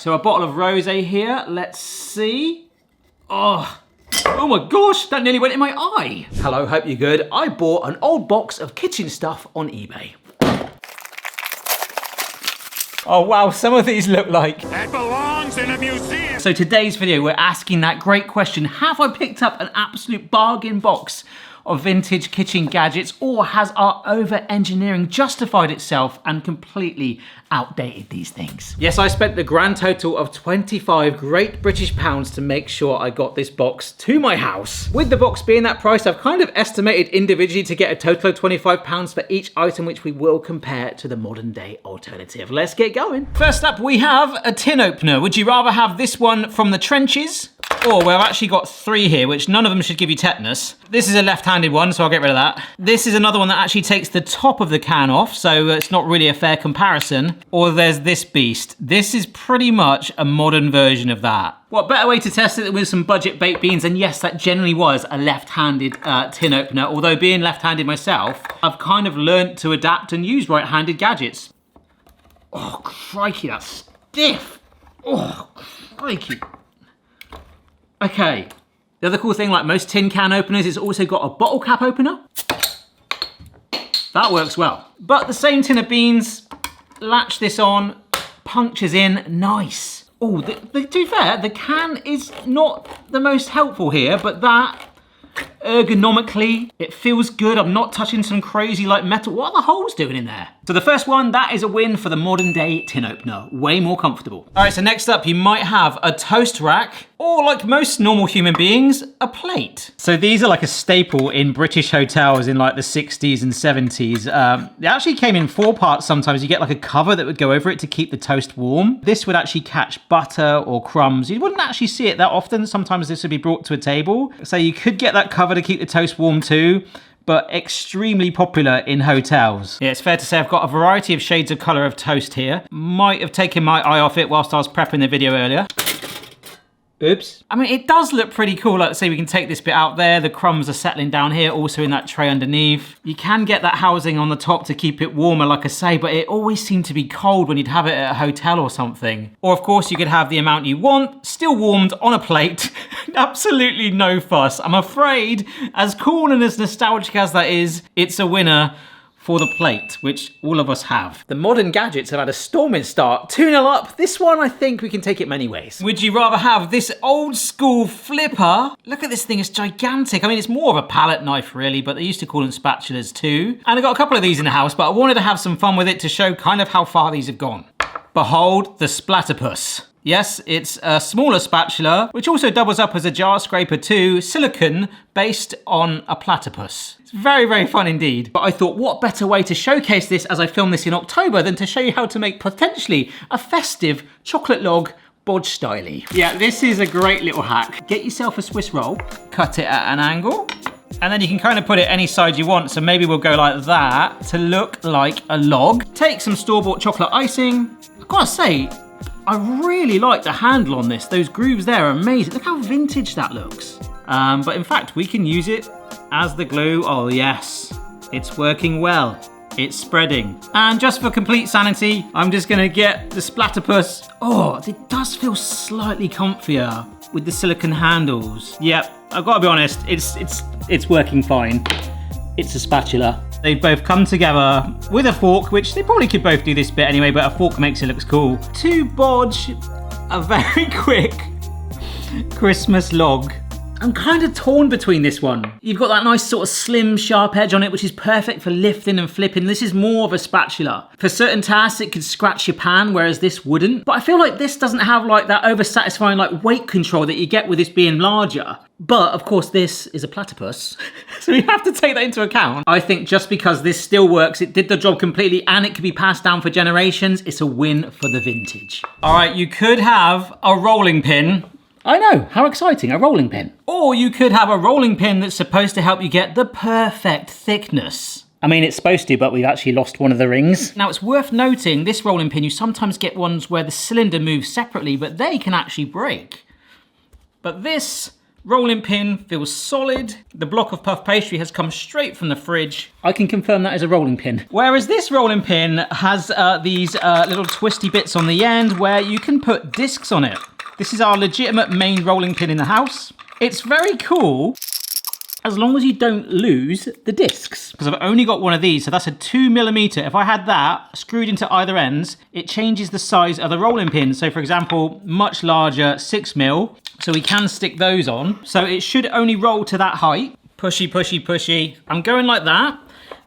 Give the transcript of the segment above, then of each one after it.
So a bottle of rosé here. Let's see. Oh my gosh, that nearly went in my eye. Hello, hope you're good. I bought an old box of kitchen stuff on eBay. Oh wow, some of these look like... That belongs in a museum. So today's video, we're asking that great question, have I picked up an absolute bargain box of vintage kitchen gadgets, or has our over-engineering justified itself and completely outdated these things? Yes, I spent the grand total of 25 great British pounds to make sure I got this box to my house. With the box being that price, I've kind of estimated individually to get a total of 25 pounds for each item, which we will compare to the modern day alternative. Let's get going. First up, we have a tin opener. Would you rather have this one from the trenches? Or we've actually got three here, which none of them should give you tetanus. This is a left-handed one, so I'll get rid of that. This is another one that actually takes the top of the can off, so it's not really a fair comparison. Or there's this beast. This is pretty much a modern version of that. What better way to test it than with some budget baked beans? And yes, that generally was a left-handed tin opener. Although being left-handed myself, I've kind of learnt to adapt and use right-handed gadgets. Oh, crikey, that's stiff. Oh, crikey. Okay, the other cool thing, like most tin can openers, it's also got a bottle cap opener. That works well. But the same tin of beans, latch this on, punctures in, nice. Oh, to be fair, the can is not the most helpful here, but that, ergonomically, it feels good. I'm not touching some crazy like metal. What are the holes doing in there? So the first one, that is a win for the modern day tin opener. Way more comfortable. All right, so next up, you might have a toast rack, or like most normal human beings, a plate. So these are like a staple in British hotels in like the 60s and 70s. They actually came in 4 parts sometimes. You get like a cover that would go over it to keep the toast warm. This would actually catch butter or crumbs. You wouldn't actually see it that often. Sometimes this would be brought to a table. So you could get that cover to keep the toast warm too, but extremely popular in hotels. Yeah, it's fair to say I've got a variety of shades of color of toast here. Might have taken my eye off it whilst I was prepping the video earlier. Oops. I mean, it does look pretty cool. Like, say we can take this bit out there. The crumbs are settling down here, also in that tray underneath. You can get that housing on the top to keep it warmer, like I say, but it always seemed to be cold when you'd have it at a hotel or something. Or of course, you could have the amount you want, still warmed on a plate. Absolutely no fuss. I'm afraid, as cool and as nostalgic as that is, it's a winner for the plate, which all of us have. The modern gadgets have had a storming start. 2-0 up. This one, I think we can take it many ways. Would you rather have this old school flipper? Look at this thing, it's gigantic. I mean, it's more of a palette knife really, but they used to call them spatulas too. And I got a couple of these in the house, but I wanted to have some fun with it to show kind of how far these have gone. Behold the Splatipus. Yes, it's a smaller spatula, which also doubles up as a jar scraper too, silicone based on a platypus. It's very, very fun indeed. But I thought, what better way to showcase this as I film this in October than to show you how to make potentially a festive chocolate log bodge styly. Yeah, this is a great little hack. Get yourself a Swiss roll, cut it at an angle, and then you can kind of put it any side you want. So maybe we'll go like that to look like a log. Take some store-bought chocolate icing. I've got to say, I really like the handle on this. Those grooves there are amazing. Look how vintage that looks. But in fact, we can use it as the glue. Oh yes, it's working well. It's spreading. And just for complete sanity, I'm just gonna get the Splatipus. Oh, it does feel slightly comfier with the silicone handles. Yep, I've got to be honest, it's working fine. It's a spatula. They both come together with a fork, which they probably could both do this bit anyway, but a fork makes it look cool. To bodge a very quick Christmas log. I'm kind of torn between this one. You've got that nice sort of slim, sharp edge on it, which is perfect for lifting and flipping. This is more of a spatula. For certain tasks, it could scratch your pan, whereas this wouldn't. But I feel like this doesn't have like that over-satisfying like weight control that you get with this being larger. But of course, this is a platypus, so we have to take that into account. I think just because this still works, it did the job completely, and it could be passed down for generations, it's a win for the vintage. All right, you could have a rolling pin. I know, how exciting, a rolling pin. Or you could have a rolling pin that's supposed to help you get the perfect thickness. I mean, it's supposed to, but we've actually lost one of the rings. Now, it's worth noting, this rolling pin, you sometimes get ones where the cylinder moves separately, but they can actually break. But this Rolling pin feels solid. The block of puff pastry has come straight from the fridge. I can confirm that is a rolling pin. Whereas this rolling pin has these little twisty bits on the end where you can put discs on it. This is our legitimate main rolling pin in the house. It's very cool as long as you don't lose the discs. Because I've only got one of these, so that's a 2mm. If I had that screwed into either ends, it changes the size of the rolling pin. So for example, much larger 6mm. So we can stick those on. So it should only roll to that height. Pushy, pushy, pushy. I'm going like that.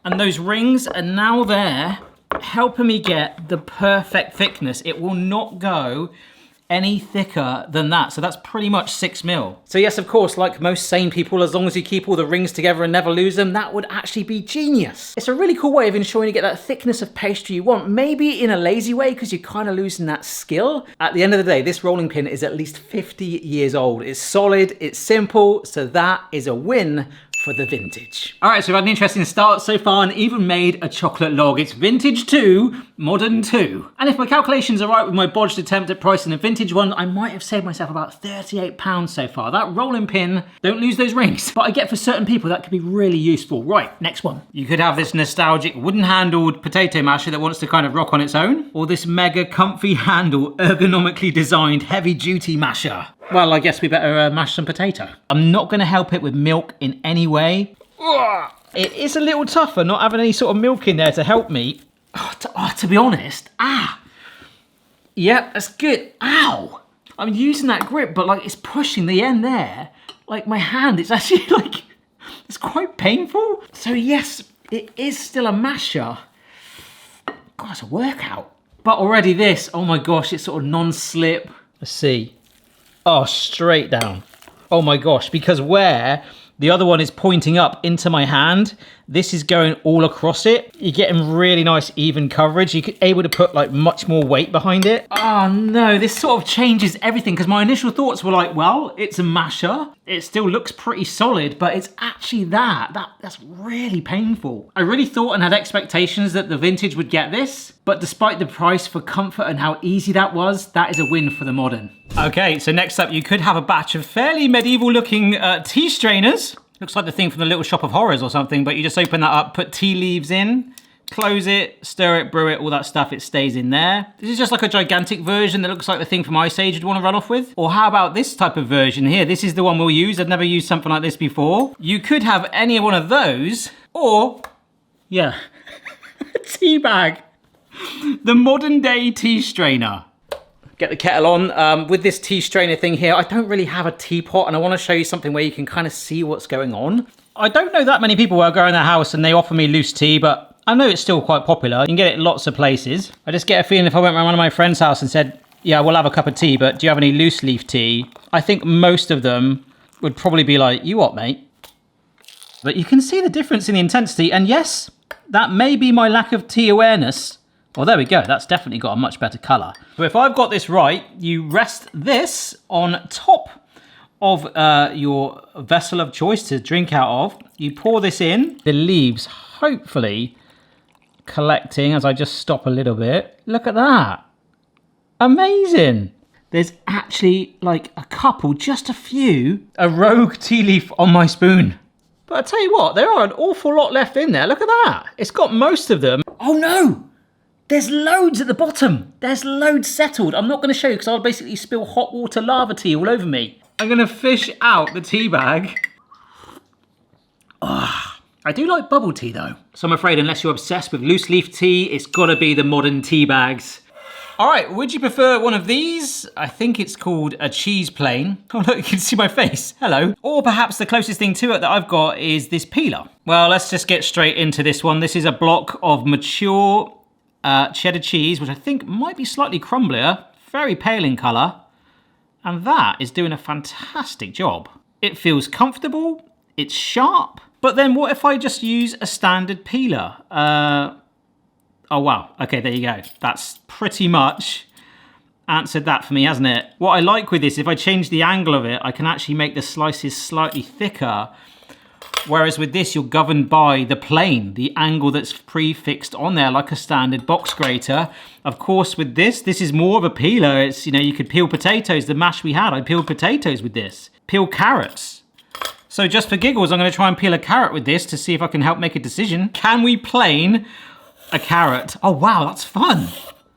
And those rings are now there, helping me get the perfect thickness. It will not go any thicker than that. So that's pretty much 6mm. So yes, of course, like most sane people, as long as you keep all the rings together and never lose them, that would actually be genius. It's a really cool way of ensuring you get that thickness of pastry you want, maybe in a lazy way because you're kind of losing that skill. At the end of the day, this rolling pin is at least 50 years old. It's solid, it's simple, so that is a win for the vintage. All right, so we've had an interesting start so far and even made a chocolate log. It's vintage 2, modern 2. And if my calculations are right with my bodged attempt at pricing a vintage one, I might have saved myself about £38 so far. That rolling pin, don't lose those rings. But I get for certain people that could be really useful. Right, next one. You could have this nostalgic wooden handled potato masher that wants to kind of rock on its own, or this mega comfy handle, ergonomically designed heavy duty masher. Well, I guess we better mash some potato. I'm not gonna help it with milk in any way. Ugh. It is a little tougher not having any sort of milk in there to help me. To be honest, yep, that's good. Ow! I'm using that grip, but like it's pushing the end there. Like my hand, it's actually like, it's quite painful. So yes, it is still a masher. God, it's a workout. But already this, oh my gosh, it's sort of non-slip. Let's see. Oh, straight down. Oh my gosh, because where the other one is pointing up into my hand, this is going all across it. You're getting really nice even coverage. You're able to put like much more weight behind it. Oh no, this sort of changes everything because my initial thoughts were like, well, it's a masher. It still looks pretty solid, but it's actually that's really painful. I really thought and had expectations that the vintage would get this, but despite the price for comfort and how easy that was, that is a win for the modern. Okay, so next up, you could have a batch of fairly medieval looking tea strainers. Looks like the thing from the Little Shop of Horrors or something, but you just open that up, put tea leaves in, close it, stir it, brew it, all that stuff, it stays in there. This is just like a gigantic version that looks like the thing from Ice Age you'd want to run off with. Or how about this type of version here? This is the one we'll use. I've never used something like this before. You could have any one of those, or, yeah, a tea bag. The modern day tea strainer. Get the kettle on. With this tea strainer thing here, I don't really have a teapot and I want to show you something where you can kind of see what's going on. I don't know that many people where I go in their house and they offer me loose tea, but I know it's still quite popular. You can get it lots of places. I just get a feeling if I went around one of my friend's house and said, yeah, we'll have a cup of tea, but do you have any loose leaf tea? I think most of them would probably be like, you what, mate? But you can see the difference in the intensity, and yes, that may be my lack of tea awareness. Well, there we go. That's definitely got a much better colour. So if I've got this right, you rest this on top of your vessel of choice to drink out of. You pour this in. The leaves hopefully collecting as I just stop a little bit. Look at that. Amazing. There's actually like a couple, just a few, a rogue tea leaf on my spoon. But I tell you what, there are an awful lot left in there. Look at that. It's got most of them. Oh no! There's loads at the bottom. There's loads settled. I'm not going to show you because I'll basically spill hot water lava tea all over me. I'm going to fish out the tea bag. I do like bubble tea though. So I'm afraid unless you're obsessed with loose leaf tea, it's got to be the modern tea bags. All right, would you prefer one of these? I think it's called a cheese plane. Oh look, you can see my face, hello. Or perhaps the closest thing to it that I've got is this peeler. Well, let's just get straight into this one. This is a block of mature cheddar cheese, which I think might be slightly crumblier, very pale in colour. And that is doing a fantastic job. It feels comfortable, it's sharp, but then what if I just use a standard peeler? Oh wow, okay, there you go. That's pretty much answered that for me, hasn't it? What I like with this, if I change the angle of it, I can actually make the slices slightly thicker. Whereas with this, you're governed by the plane, the angle that's prefixed on there, like a standard box grater. Of course, with this is more of a peeler. It's, you know, you could peel potatoes. The mash we had, I peeled potatoes with this. Peel carrots. So just for giggles, I'm going to try and peel a carrot with this to see if I can help make a decision. Can we plane a carrot? Oh, wow, that's fun.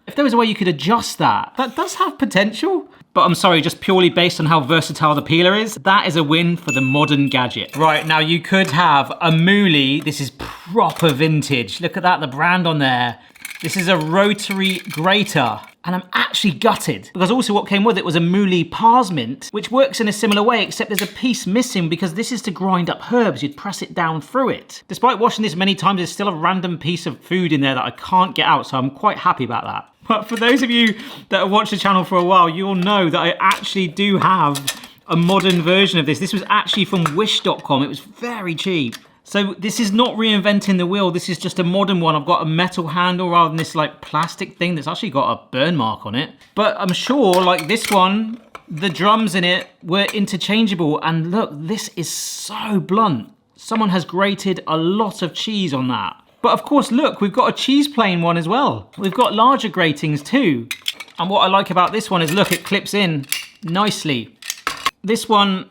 If there was a way you could adjust that, that does have potential. But I'm sorry, just purely based on how versatile the peeler is, that is a win for the modern Gadget. Right, now you could have a Mouli. This is proper vintage. Look at that, the brand on there. This is a Rotary grater. And I'm actually gutted because also what came with it was a Mouli parchment, which works in a similar way, except there's a piece missing because this is to grind up herbs. You'd press it down through it. Despite washing this many times, there's still a random piece of food in there that I can't get out, so I'm quite happy about that. But for those of you that have watched the channel for a while, you'll know that I actually do have a modern version of this. This was actually from wish.com. It was very cheap. So this is not reinventing the wheel. This is just a modern one. I've got a metal handle rather than this like plastic thing that's actually got a burn mark on it. But I'm sure like this one, the drums in it were interchangeable. And look, this is so blunt. Someone has grated a lot of cheese on that. But of course, look, we've got a cheese plane one as well. We've got larger gratings too. And what I like about this one is, look, it clips in nicely. This one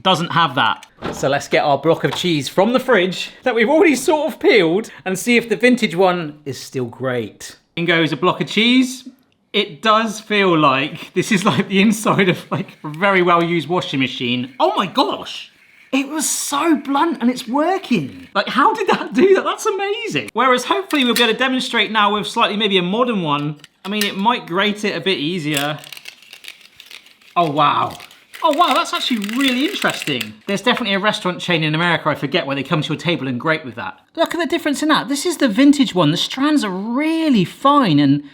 doesn't have that. So let's get our block of cheese from the fridge that we've already sort of peeled and see if the vintage one is still great. In goes a block of cheese. It does feel like this is like the inside of like a very well used washing machine. Oh my gosh. It was so blunt and it's working. Like, how did that do that? That's amazing. Whereas hopefully we'll be able to demonstrate now with slightly maybe a modern one. I mean, it might grate it a bit easier. Oh, wow. Oh, wow, that's actually really interesting. There's definitely a restaurant chain in America, I forget, where they come to your table and grate with that. Look at the difference in that. This is the vintage one. The strands are really fine and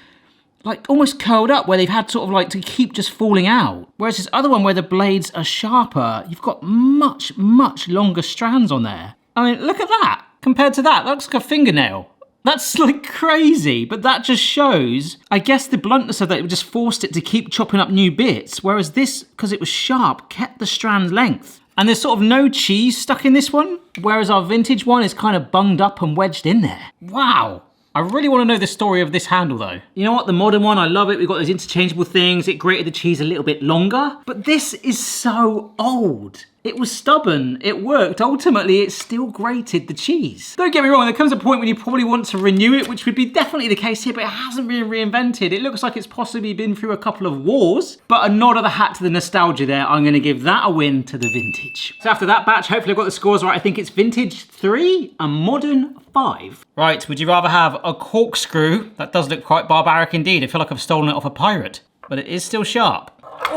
like almost curled up where they've had sort of like to keep just falling out. Whereas this other one where the blades are sharper, you've got much, much longer strands on there. I mean, look at that. Compared to that looks like a fingernail. That's like crazy, but that just shows, I guess, the bluntness of that. It just forced it to keep chopping up new bits. Whereas this, because it was sharp, kept the strand length. And there's sort of no cheese stuck in this one. Whereas our vintage one is kind of bunged up and wedged in there. Wow. I really want to know the story of this handle though. You know what, the modern one, I love it. We've got those interchangeable things. It grated the cheese a little bit longer, but this is so old. It was stubborn, it worked. Ultimately, it still grated the cheese. Don't get me wrong, there comes a point when you probably want to renew it, which would be definitely the case here, but it hasn't been reinvented. It looks like it's possibly been through a couple of wars, but a nod of the hat to the nostalgia there. I'm gonna give that a win to the vintage. So after that batch, hopefully I've got the scores right. I think it's vintage 3 and modern 5. Right, would you rather have a corkscrew? That does look quite barbaric indeed. I feel like I've stolen it off a pirate, but it is still sharp.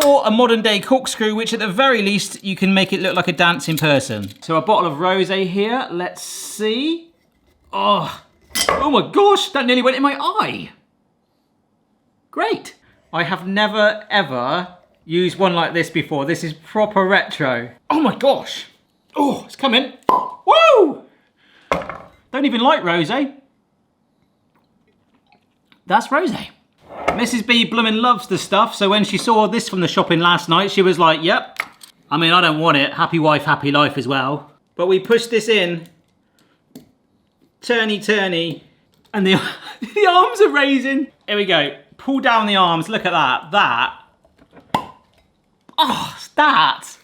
Or a modern day corkscrew, which at the very least, you can make it look like a dancing person. So a bottle of rosé here, let's see. Oh my gosh, that nearly went in my eye. Great. I have never ever used one like this before. This is proper retro. Oh my gosh. Oh, it's coming. Woo! Don't even like rosé. That's rosé. Mrs. B bloomin' loves the stuff, so when she saw this from the shopping last night, she was like, yep. I mean, I don't want it. Happy wife, happy life as well. But we pushed this in. Turny, turny. And the, the arms are raising. Here we go. Pull down the arms. Look at that. That. Oh, that.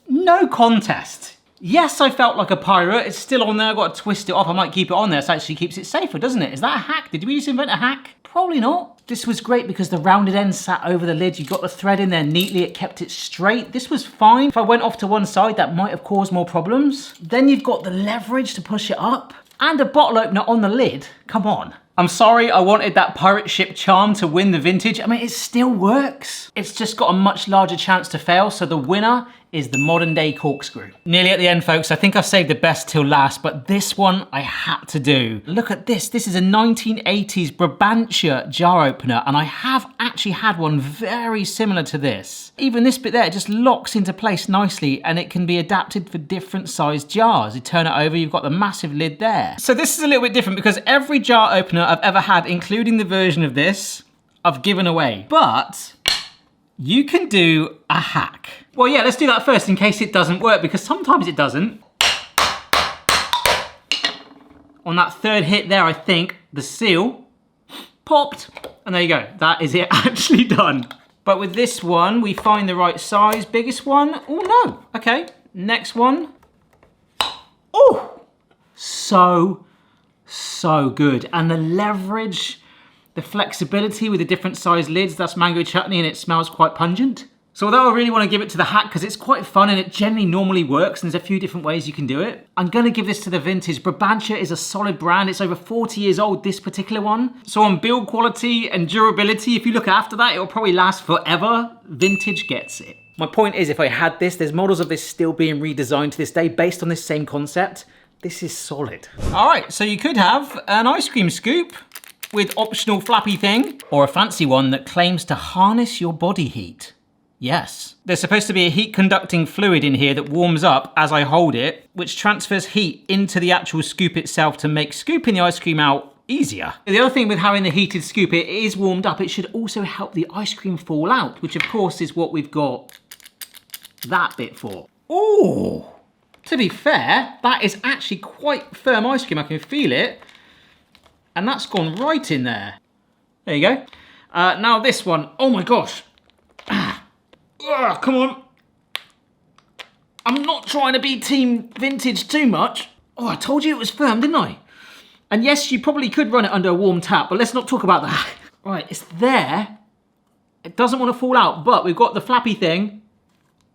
No contest. Yes, I felt like a pirate. It's still on there. I've got to twist it off. I might keep it on there so it actually keeps it safer, doesn't it? Is that a hack? Did we just invent a hack? Probably not. This was great because the rounded end sat over the lid. You got the thread in there neatly. It kept it straight. This was fine. If I went off to one side, that might have caused more problems. Then you've got the leverage to push it up and a bottle opener on the lid. Come on. I'm sorry, I wanted that pirate ship charm to win the vintage. I mean, it still works. It's just got a much larger chance to fail, so the winner is the modern day corkscrew. Nearly at the end, folks. I think I've saved the best till last, but this one I had to do. Look at this. This is a 1980s Brabantia jar opener, and I have actually had one very similar to this. Even this bit there, it just locks into place nicely, and it can be adapted for different sized jars. You turn it over, you've got the massive lid there. So this is a little bit different because every jar opener I've ever had, including the version of this, I've given away. But you can do a hack. Well, yeah, let's do that first in case it doesn't work, because sometimes it doesn't. On that third hit there, I think the seal popped. And there you go. That is it actually done. But with this one, we find the right size. Biggest one. Oh, no. Okay. Next one. Oh, so good. And the leverage, the flexibility with the different size lids, that's mango chutney and it smells quite pungent. So although I really want to give it to the hat because it's quite fun and it generally normally works and there's a few different ways you can do it, I'm going to give this to the vintage. Brabantia is a solid brand. It's over 40 years old, this particular one. So on build quality and durability, if you look after that, it'll probably last forever. Vintage gets it. My point is, if I had this, there's models of this still being redesigned to this day based on this same concept. This is solid. All right, so you could have an ice cream scoop with optional flappy thing, or a fancy one that claims to harness your body heat. Yes. There's supposed to be a heat conducting fluid in here that warms up as I hold it, which transfers heat into the actual scoop itself to make scooping the ice cream out easier. The other thing with having the heated scoop, it is warmed up. It should also help the ice cream fall out, which of course is what we've got that bit for. Ooh, to be fair, that is actually quite firm ice cream. I can feel it. And that's gone right in there. There you go. Now this one, oh my gosh. Come on. I'm not trying to be team vintage too much. Oh, I told you it was firm, didn't I? And yes, you probably could run it under a warm tap, but let's not talk about that. Right, it's there. It doesn't want to fall out, but we've got the flappy thing.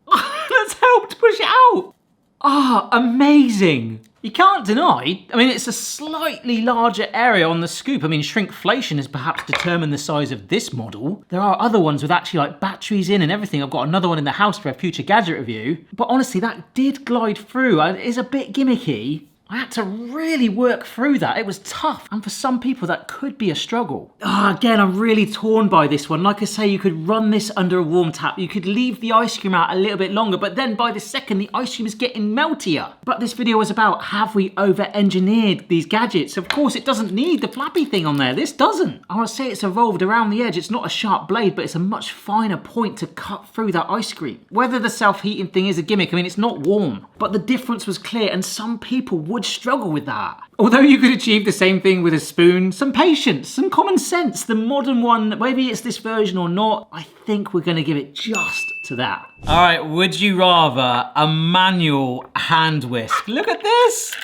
That's helped push it out. Ah, amazing. You can't deny, I mean, it's a slightly larger area on the scoop. I mean, shrinkflation has perhaps determined the size of this model. There are other ones with actually like batteries in and everything. I've got another one in the house for a future gadget review. But honestly, that did glide through. It is a bit gimmicky. I had to really work through that. It was tough. And for some people, that could be a struggle. Again, I'm really torn by this one. Like I say, you could run this under a warm tap. You could leave the ice cream out a little bit longer, but then by the second, the ice cream is getting meltier. But this video was about, have we over-engineered these gadgets? Of course, it doesn't need the flappy thing on there. This doesn't. I want to say it's evolved around the edge. It's not a sharp blade, but it's a much finer point to cut through that ice cream. Whether the self-heating thing is a gimmick, I mean, it's not warm, but the difference was clear, and some people would struggle with that. Although you could achieve the same thing with a spoon, some patience, some common sense. The modern one, maybe it's this version or not, I think we're going to give it just to that. All right, would you rather a manual hand whisk? Look at this.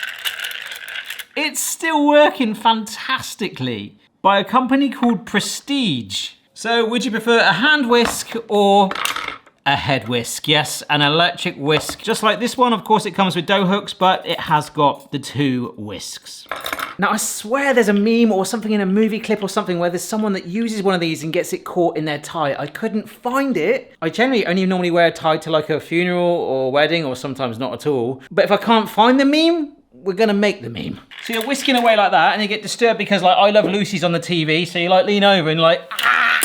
It's still working fantastically by a company called Prestige. So would you prefer a hand whisk or a head whisk? Yes, an electric whisk. Just like this one, of course, it comes with dough hooks, but it has got the 2 whisks. Now, I swear there's a meme or something in a movie clip or something where there's someone that uses one of these and gets it caught in their tie. I couldn't find it. I generally only normally wear a tie to like a funeral or wedding, or sometimes not at all. But if I can't find the meme, we're gonna make the meme. So you're whisking away like that and you get disturbed because like I Love Lucy's on the TV, so you like lean over and like, ah!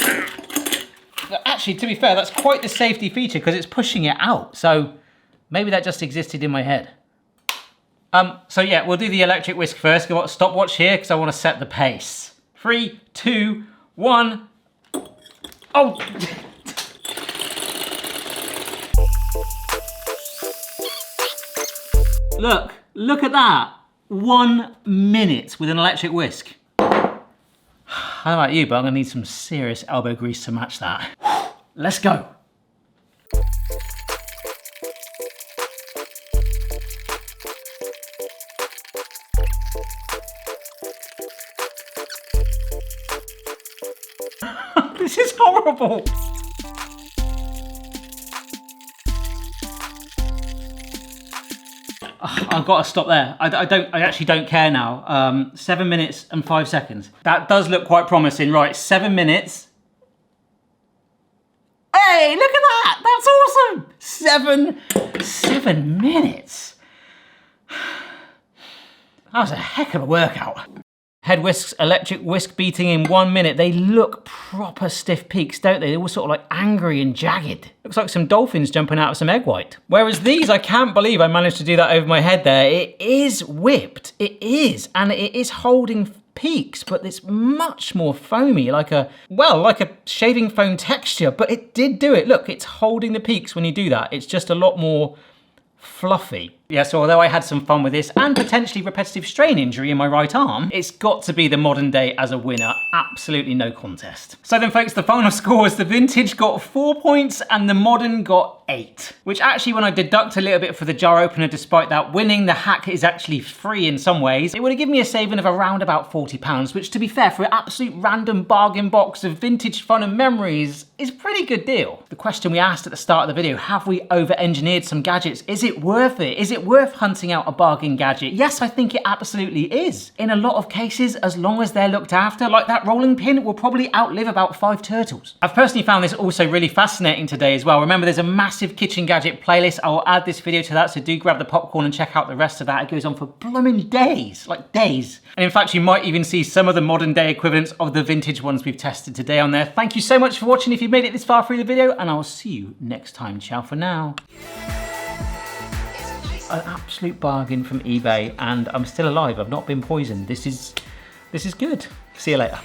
Actually, to be fair, that's quite the safety feature because it's pushing it out. So maybe that just existed in my head. So yeah, we'll do the electric whisk first. Got a stopwatch here because I want to set the pace. 3, 2, 1. Oh! Look at that. 1 minute with an electric whisk. I don't know about you, but I'm gonna need some serious elbow grease to match that. Let's go. This is horrible. I've got to stop there. I actually don't care now. 7 minutes and 5 seconds. That does look quite promising. Right, 7 minutes. Hey, look at that. That's awesome. 7 minutes. That was a heck of a workout. Head whisks, electric whisk beating in 1 minute. They look proper stiff peaks, don't they? They're all sort of like angry and jagged. Looks like some dolphins jumping out of some egg white. Whereas these, I can't believe I managed to do that over my head there. It is whipped, it is, and it is holding peaks, but it's much more foamy, like a shaving foam texture, but it did do it. Look, it's holding the peaks when you do that. It's just a lot more fluffy. Yeah, so although I had some fun with this and potentially repetitive strain injury in my right arm, it's got to be the modern day as a winner. Absolutely no contest. So then folks, the final score was the vintage got 4 points and the modern got 8. Which actually, when I deduct a little bit for the jar opener, despite that winning, the hack is actually free in some ways. It would have given me a saving of around about £40, which to be fair, for an absolute random bargain box of vintage fun and memories, is a pretty good deal. The question we asked at the start of the video, have we over-engineered some gadgets? Is it worth it? Is it worth hunting out a bargain gadget? Yes, I think it absolutely is. In a lot of cases, as long as they're looked after, like that rolling pin will probably outlive about 5 turtles. I've personally found this also really fascinating today as well. Remember, there's a massive kitchen gadget playlist. I will add this video to that, so do grab the popcorn and check out the rest of that. It goes on for blooming days, like days. And in fact, you might even see some of the modern day equivalents of the vintage ones we've tested today on there. Thank you so much for watching if you've made it this far through the video, and I will see you next time. Ciao for now. An absolute bargain from eBay, and I'm still alive. I've not been poisoned. This is good. See you later.